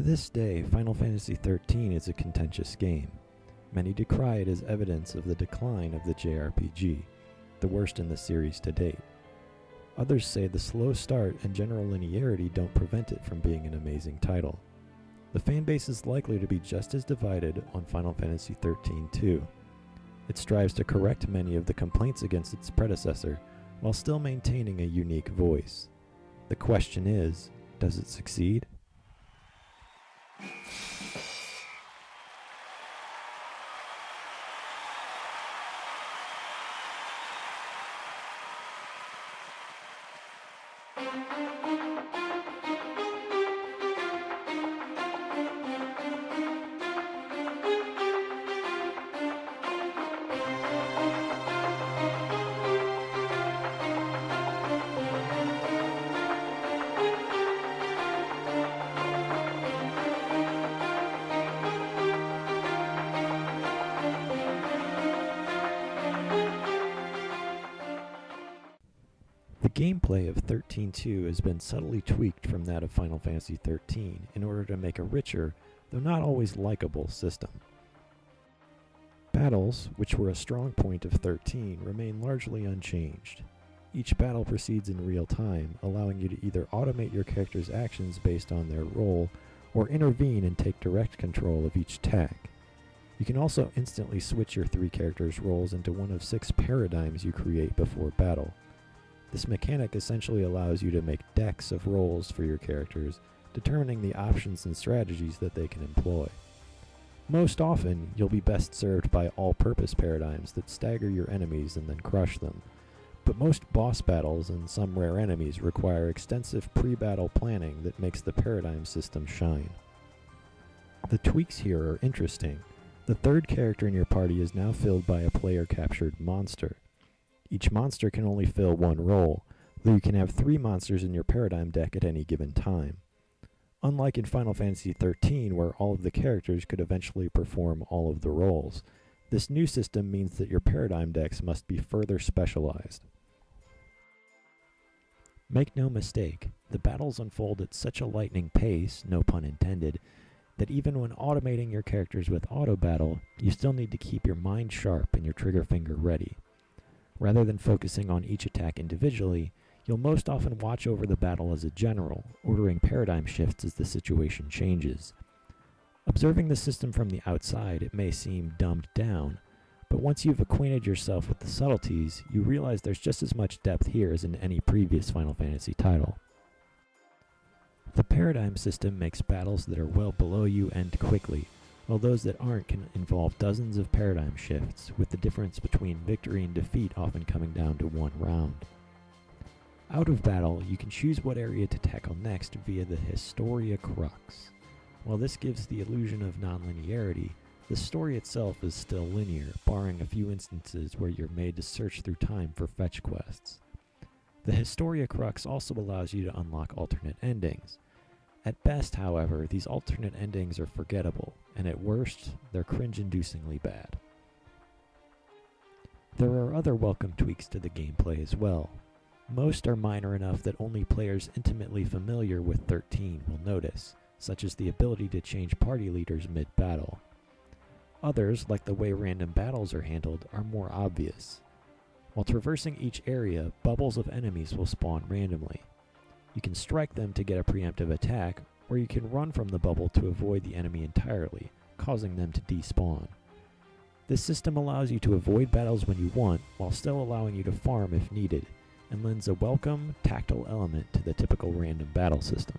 To this day, Final Fantasy XIII is a contentious game. Many decry it as evidence of the decline of the JRPG, the worst in the series to date. Others say the slow start and general linearity don't prevent it from being an amazing title. The fanbase is likely to be just as divided on Final Fantasy XIII-2. It strives to correct many of the complaints against its predecessor, while still maintaining a unique voice. The question is, does it succeed? The gameplay of XIII-2 has been subtly tweaked from that of Final Fantasy XIII in order to make a richer, though not always likable, system. Battles, which were a strong point of XIII, remain largely unchanged. Each battle proceeds in real time, allowing you to either automate your character's actions based on their role, or intervene and take direct control of each attack. You can also instantly switch your three characters' roles into one of 6 paradigms you create before battle. This mechanic essentially allows you to make decks of roles for your characters, determining the options and strategies that they can employ. Most often, you'll be best served by all-purpose paradigms that stagger your enemies and then crush them, but most boss battles and some rare enemies require extensive pre-battle planning that makes the paradigm system shine. The tweaks here are interesting. The third character in your party is now filled by a player-captured monster. Each monster can only fill one role, though you can have 3 monsters in your paradigm deck at any given time. Unlike in Final Fantasy XIII, where all of the characters could eventually perform all of the roles, this new system means that your paradigm decks must be further specialized. Make no mistake, the battles unfold at such a lightning pace, no pun intended, that even when automating your characters with auto battle, you still need to keep your mind sharp and your trigger finger ready. Rather than focusing on each attack individually, you'll most often watch over the battle as a general, ordering paradigm shifts as the situation changes. Observing the system from the outside, it may seem dumbed down, but once you've acquainted yourself with the subtleties, you realize there's just as much depth here as in any previous Final Fantasy title. The paradigm system makes battles that are well below you end quickly, while those that aren't can involve dozens of paradigm shifts, with the difference between victory and defeat often coming down to 1 round. Out of battle, you can choose what area to tackle next via the Historia Crux. While this gives the illusion of non-linearity, the story itself is still linear, barring a few instances where you're made to search through time for fetch quests. The Historia Crux also allows you to unlock alternate endings. At best, however, these alternate endings are forgettable, and at worst, they're cringe-inducingly bad. There are other welcome tweaks to the gameplay as well. Most are minor enough that only players intimately familiar with XIII will notice, such as the ability to change party leaders mid-battle. Others, like the way random battles are handled, are more obvious. While traversing each area, bubbles of enemies will spawn randomly. You can strike them to get a preemptive attack, or you can run from the bubble to avoid the enemy entirely, causing them to despawn. This system allows you to avoid battles when you want, while still allowing you to farm if needed, and lends a welcome, tactile element to the typical random battle system.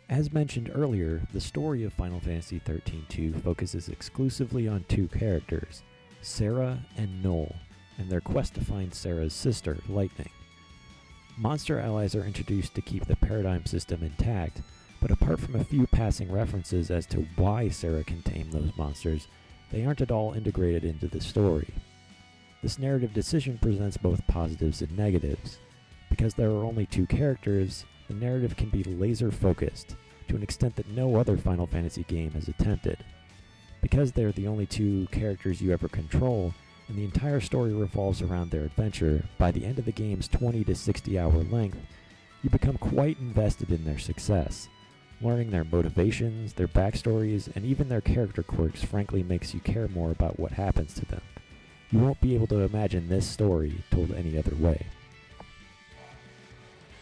As mentioned earlier, the story of Final Fantasy XIII-2 focuses exclusively on 2 characters, Serah and Noel, and their quest to find Serah's sister, Lightning. Monster allies are introduced to keep the paradigm system intact, but apart from a few passing references as to why Serah can tame those monsters, they aren't at all integrated into the story. This narrative decision presents both positives and negatives. Because there are only two characters, the narrative can be laser-focused, to an extent that no other Final Fantasy game has attempted. Because they're the only two characters you ever control, and the entire story revolves around their adventure, by the end of the game's 20 to 60 hour length, you become quite invested in their success. Learning their motivations, their backstories, and even their character quirks frankly makes you care more about what happens to them. You won't be able to imagine this story told any other way.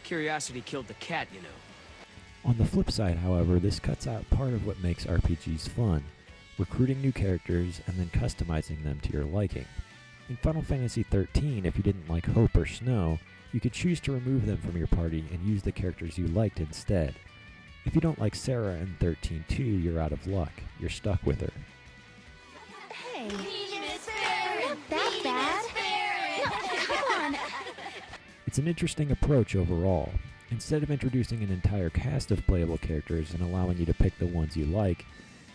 Curiosity killed the cat, you know. On the flip side, however, this cuts out part of what makes RPGs fun, recruiting new characters and then customizing them to your liking. In Final Fantasy XIII, if you didn't like Hope or Snow, you could choose to remove them from your party and use the characters you liked instead. If you don't like Sarah in XIII-2, you're out of luck. You're stuck with her. Hey, not that bad. No, come on. It's an interesting approach overall. Instead of introducing an entire cast of playable characters and allowing you to pick the ones you like,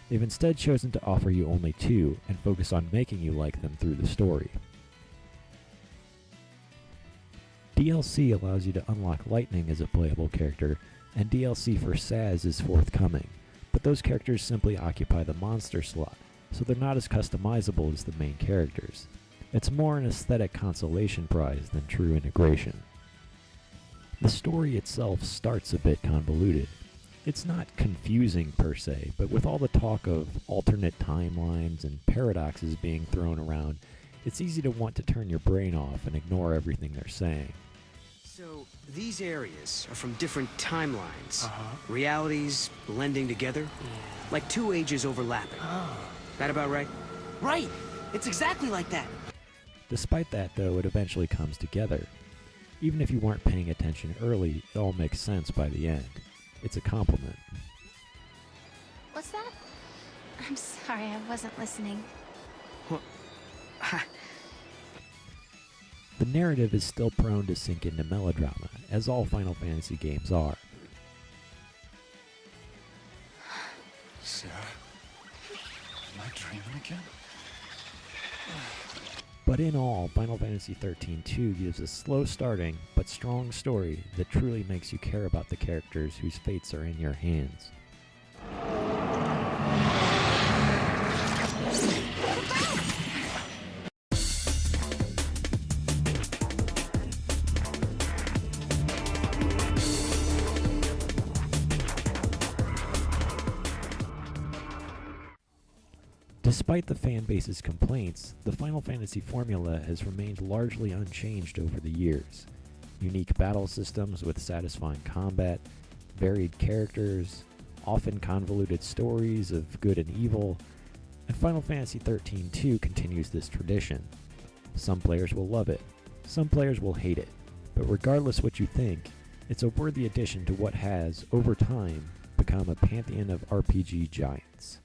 they've instead chosen to offer you only two and focus on making you like them through the story. DLC allows you to unlock Lightning as a playable character, and DLC for Saz is forthcoming, but those characters simply occupy the monster slot, so they're not as customizable as the main characters. It's more an aesthetic consolation prize than true integration. The story itself starts a bit convoluted. It's not confusing per se, but with all the talk of alternate timelines and paradoxes being thrown around, it's easy to want to turn your brain off and ignore everything they're saying. So, these areas are from different timelines. Realities blending together. Yeah. Like two ages overlapping. That about right? Right! It's exactly like that! Despite that, though, it eventually comes together. Even if you weren't paying attention early, it all makes sense by the end. It's a compliment. What's that? I'm sorry, I wasn't listening. The narrative is still prone to sink into melodrama, as all Final Fantasy games are. Sarah? Am I dreaming again? But in all, Final Fantasy XIII-2 gives a slow starting, but strong story that truly makes you care about the characters whose fates are in your hands. Despite the fanbase's complaints, the Final Fantasy formula has remained largely unchanged over the years. Unique battle systems with satisfying combat, varied characters, often convoluted stories of good and evil, and Final Fantasy XIII-2 continues this tradition. Some players will love it, some players will hate it, but regardless what you think, it's a worthy addition to what has, over time, become a pantheon of RPG giants.